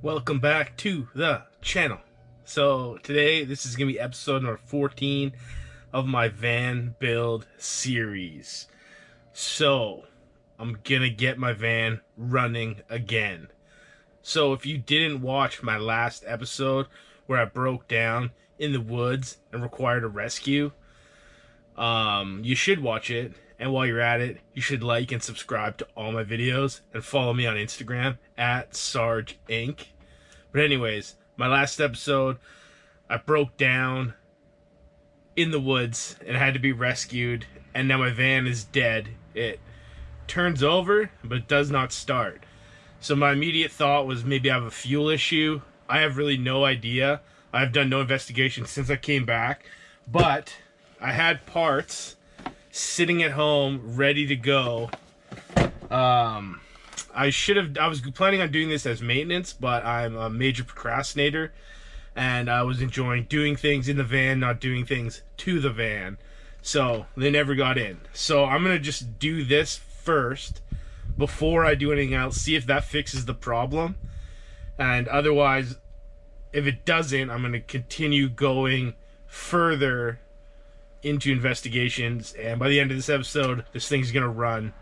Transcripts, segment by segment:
Welcome back to the channel. So today, this is going to be episode number 14 of my van build series. So, I'm going to get my van running again. So if you didn't watch my last episode where I broke down in the woods and required a rescue, you should watch it. And while you're at it, you should like and subscribe to all my videos and follow me on Instagram at Sarge Inc. But anyways, my last episode, I broke down in the woods and had to be rescued. And now my van is dead. It turns over, but it does not start. So my immediate thought was maybe I have a fuel issue. I have really no idea. I've done no investigation since I came back. But I had parts sitting at home ready to go. I was planning on doing this as maintenance, but I'm a major procrastinator and I was enjoying doing things in the van, not doing things to the van, so they never got in. So I'm gonna just do this first before I do anything else, see if that fixes the problem, and otherwise, if it doesn't, I'm gonna continue going further into investigations, and by the end of this episode, this thing's gonna run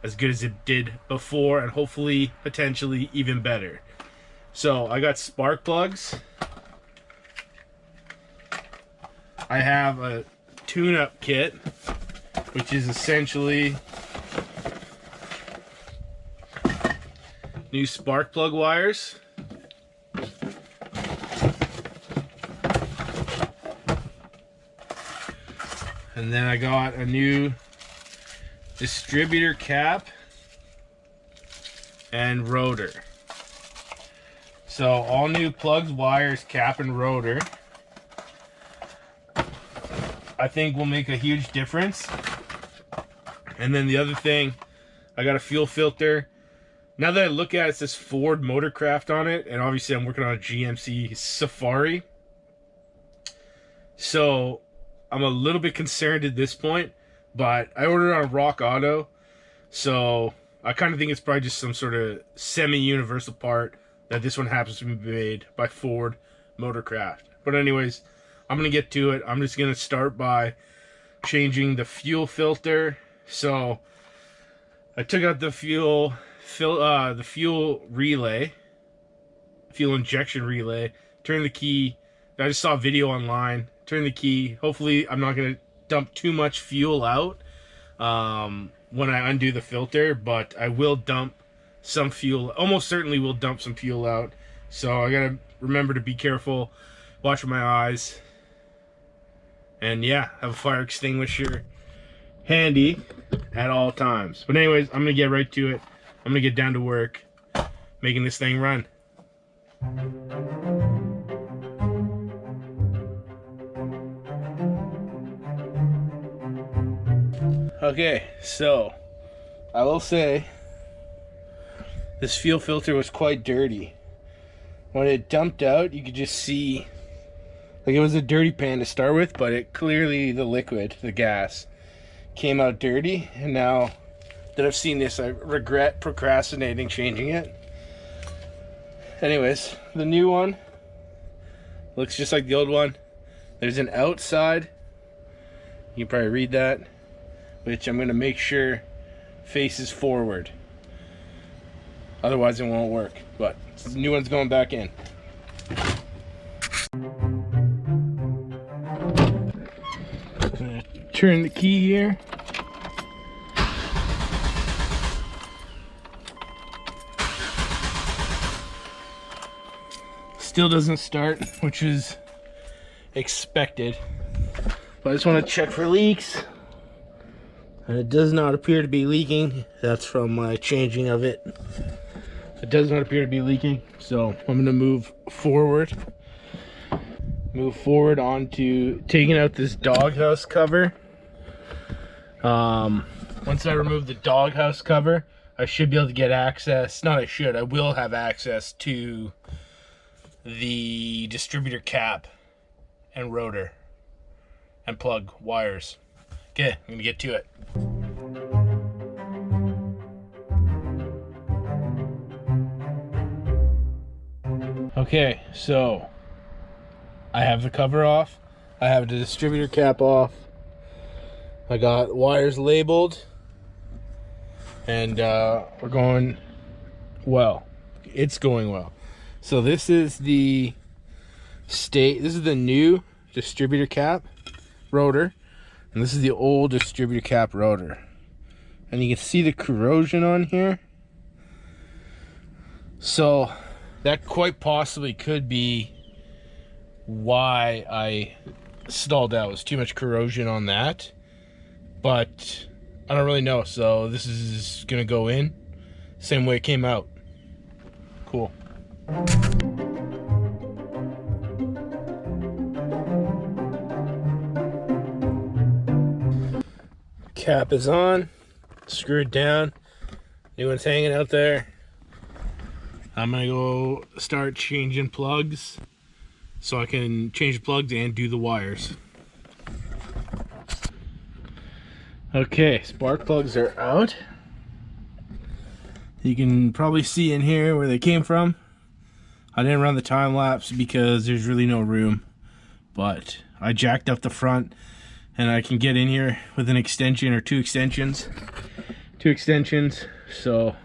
as good as it did before, and hopefully, potentially, even better. So, I got spark plugs. I have a tune-up kit, which is essentially new spark plug wires. And then I got a new distributor cap and rotor. So all new plugs, wires, cap, and rotor, I think will make a huge difference. And then the other thing, I got a fuel filter. Now that I look at it, it says Ford Motorcraft on it, and obviously I'm working on a GMC Safari. So I'm a little bit concerned at this point, but I ordered it on Rock Auto, so I kind of think it's probably just some sort of semi-universal part that this one happens to be made by Ford Motorcraft. But anyways, I'm going to get to it. I'm just going to start by changing the fuel filter. So I took out the fuel relay, fuel injection relay, turned the key. I just saw a video online. Turn the key. Hopefully I'm not going to dump too much fuel out when I undo the filter, but I will dump some fuel. Almost certainly will dump some fuel out. So I got to remember to be careful, watch my eyes, and yeah, have a fire extinguisher handy at all times. But anyways, I'm going to get right to it. I'm going to get down to work making this thing run. Okay, so I will say this fuel filter was quite dirty. When it dumped out, you could just see, like, it was a dirty pan to start with, but it clearly, the liquid, the gas, came out dirty. And now that I've seen this, I regret procrastinating changing it. Anyways, the new one looks just like the old one. There's an outside, you can probably read that, which I'm going to make sure faces forward. Otherwise it won't work. But the new one's going back in. I'm going to turn the key here. Still doesn't start, which is expected. But I just want to check for leaks. And it does not appear to be leaking. That's from my changing of it. It does not appear to be leaking. So I'm going to move forward. Move forward onto taking out this doghouse cover. Once I remove the doghouse cover, I should be able to get access. Not I should. I will have access to the distributor cap and rotor and plug wires. Okay, I'm gonna get to it. Okay, so I have the cover off. I have the distributor cap off. I got wires labeled. And we're going well. It's going well. So this is the this is the new distributor cap rotor. And this is the old distributor cap rotor. And you can see the corrosion on here. So that quite possibly could be why I stalled out. It was too much corrosion on that. But I don't really know. So this is gonna go in same way it came out. Cool. Cap is on, screwed down, new one's hanging out there. I'm gonna go start changing plugs so I can change the plugs and do the wires. Okay, spark plugs are out. You can probably see in here where they came from. I didn't run the time lapse because there's really no room, but I jacked up the front and I can get in here with an extension or two extensions, so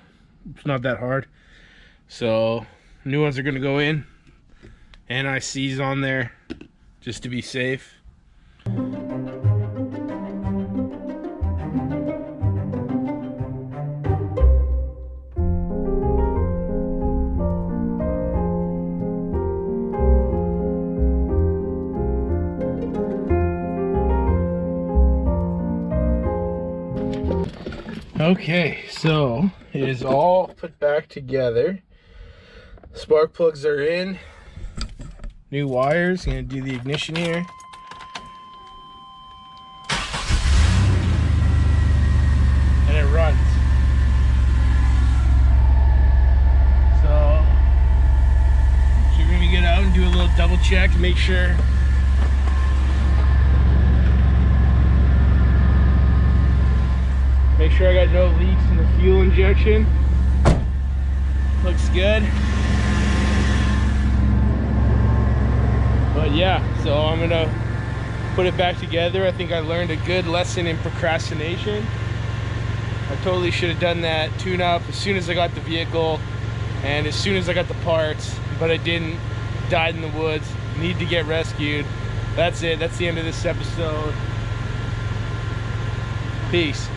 it's not that hard. So new ones are gonna go in, NIC's on there just to be safe. Okay, so it is all put back together. Spark plugs are in. New wires. Gonna do the ignition here. And it runs. So we're gonna get out and do a little double check to make sure. Make sure I got no leaks in the fuel injection. Looks good. But yeah, so I'm gonna put it back together. I think I learned a good lesson in procrastination. I totally should have done that tune-up as soon as I got the vehicle and as soon as I got the parts, but I didn't. Died in the woods. Need to get rescued. That's it. That's the end of this episode. Peace.